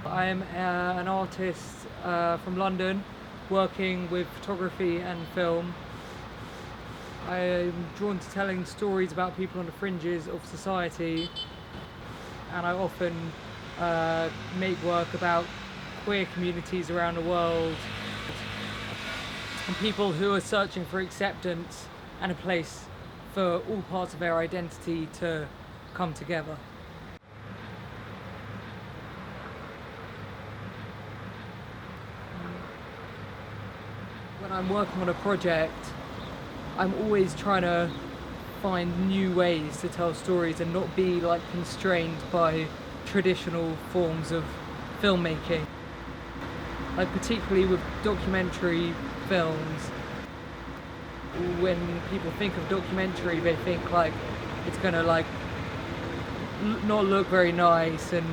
I'm an artist from London, working with photography and film. I'm drawn to telling stories about people on the fringes of society, and I often make work about queer communities around the world and people who are searching for acceptance and a place for all parts of their identity to come together. When I'm working on a project, I'm always trying to find new ways to tell stories and not be like constrained by traditional forms of filmmaking. Like particularly with documentary films, when people think of documentary, they think like it's gonna like not look very nice, and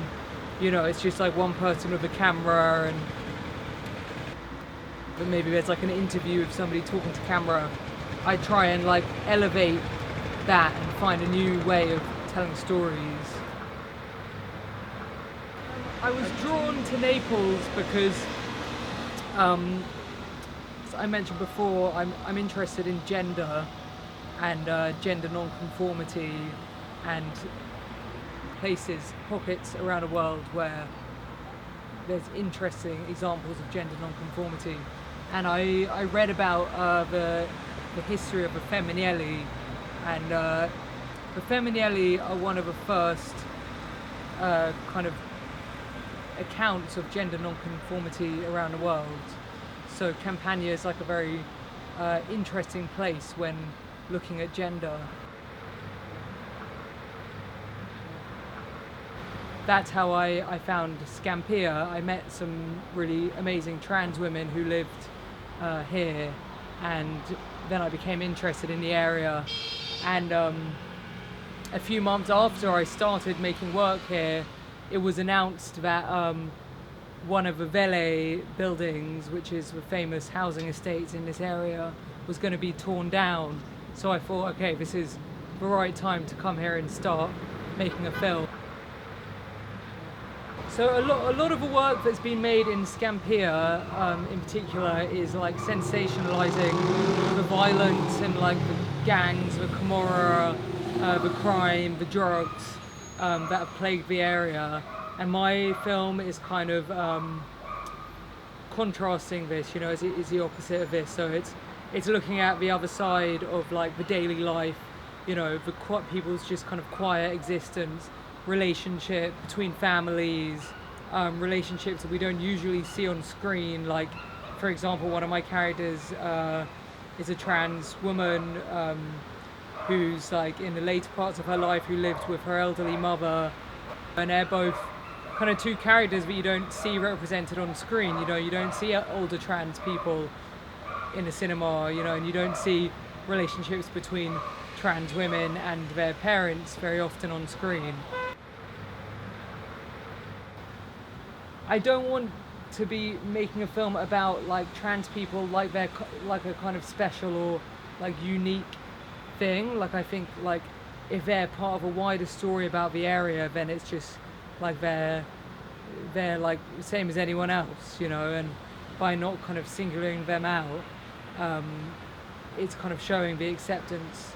you know, it's just like one person with a camera, and but maybe there's like an interview of somebody talking to camera. I try and like elevate that and find a new way of telling stories. I was drawn to Naples because, as I mentioned before, I'm interested in gender and gender non-conformity and places, pockets around the world where there's interesting examples of gender non-conformity. And I read about the history of the Femminelli, and the Femminelli are one of the first kind of accounts of gender non-conformity around the world. So Campania is like a very interesting place when looking at gender. That's how I found Scampia. I met some really amazing trans women who lived here, and then I became interested in the area. And a few months after I started making work here, it was announced that one of the Vele buildings, which is the famous housing estates in this area, was going to be torn down. So I thought, okay, this is the right time to come here and start making a film. So a lot of the work that's been made in Scampia, in particular, is like sensationalizing the violence and like the gangs, the camorra, the crime, the drugs that have plagued the area. And my film is kind of contrasting this, you know, is the opposite of this. So it's looking at the other side of like the daily life, you know, the people's just kind of quiet existence, relationship between families, relationships that we don't usually see on screen. Like, for example, one of my characters is a trans woman who's like in the later parts of her life who lived with her elderly mother, and they're both kind of two characters that you don't see represented on screen. You know, you don't see older trans people in the cinema, you know, and you don't see relationships between trans women and their parents very often on screen. I don't want to be making a film about like trans people like they're like a kind of special or like unique thing. Like I think like if they're part of a wider story about the area, then it's just like they're like the same as anyone else, you know, and by not kind of singling them out, it's kind of showing the acceptance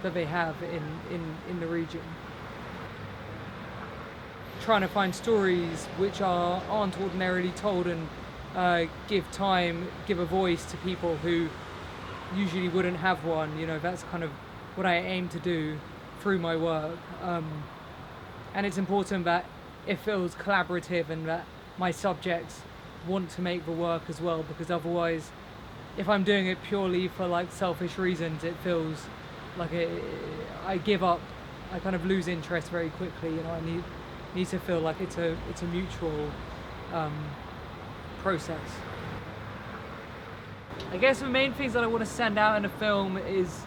that they have in the region. Trying to find stories which aren't ordinarily told and give a voice to people who usually wouldn't have one. You know, that's kind of what I aim to do through my work. And it's important that it feels collaborative and that my subjects want to make the work as well, because otherwise, if I'm doing it purely for like selfish reasons, it feels like I give up. I kind of lose interest very quickly. You know, I need to feel like it's a mutual process. I guess the main things that I want to send out in a film is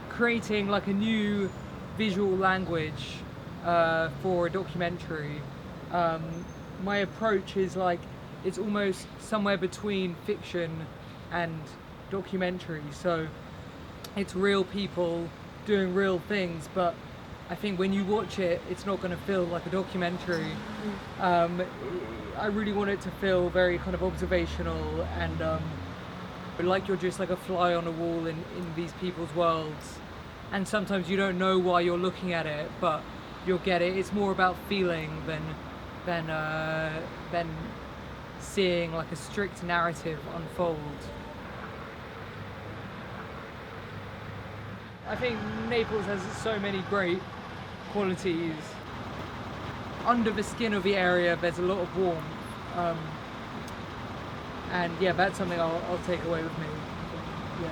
creating like a new visual language for a documentary. My approach is like it's almost somewhere between fiction and documentary. So it's real people doing real things, but I think when you watch it, it's not going to feel like a documentary. I really want it to feel very kind of observational and like you're just like a fly on a wall in these people's worlds. And sometimes you don't know why you're looking at it, but you'll get it. It's more about feeling than seeing like a strict narrative unfold. I think Naples has so many great qualities. Under the skin of the area, there's a lot of warmth, and yeah, that's something I'll take away with me. Yeah.